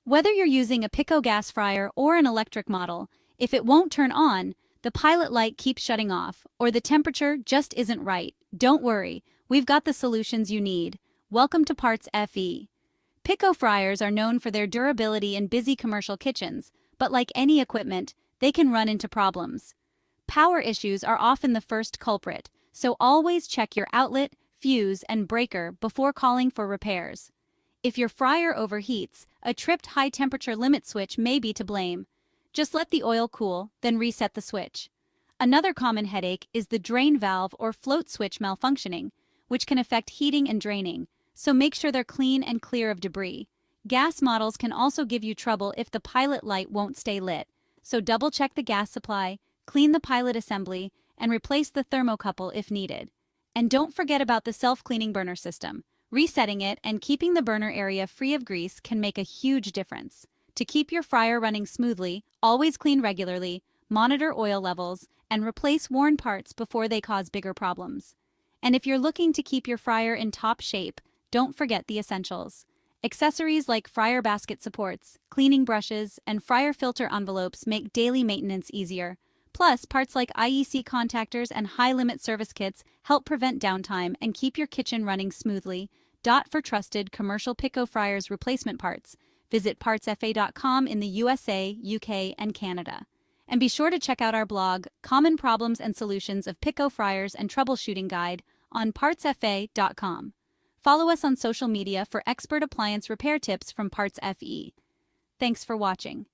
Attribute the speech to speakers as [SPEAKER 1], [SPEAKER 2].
[SPEAKER 1] Whether you're using a Pitco gas fryer or an electric model, if it won't turn on, the pilot light keeps shutting off, or the temperature just isn't right, don't worry, we've got the solutions you need. Welcome to PartsFe. Pitco fryers are known for their durability in busy commercial kitchens, but like any equipment, they can run into problems. Power issues are often the first culprit, so always check your outlet, fuse, and breaker before calling for repairs. If your fryer overheats, a tripped high-temperature limit switch may be to blame. Just let the oil cool, then reset the switch. Another common headache is the drain valve or float switch malfunctioning, which can affect heating and draining, so make sure they're clean and clear of debris. Gas models can also give you trouble if the pilot light won't stay lit, so double-check the gas supply, clean the pilot assembly, and replace the thermocouple if needed. And don't forget about the self-cleaning burner system. Resetting it and keeping the burner area free of grease can make a huge difference. To keep your fryer running smoothly, always clean regularly, monitor oil levels, and replace worn parts before they cause bigger problems. And if you're looking to keep your fryer in top shape, don't forget the essentials. Accessories like fryer basket supports, cleaning brushes, and fryer filter envelopes make daily maintenance easier. Plus, parts like IEC contactors and high-limit service kits help prevent downtime and keep your kitchen running smoothly. For trusted commercial Pitco fryers replacement parts, visit PartsFe.com in the USA, UK, and Canada. And be sure to check out our blog, Common Problems and Solutions of Pitco Fryers and Troubleshooting Guide, on PartsFe.com. Follow us on social media for expert appliance repair tips from PartsFe. Thanks for watching.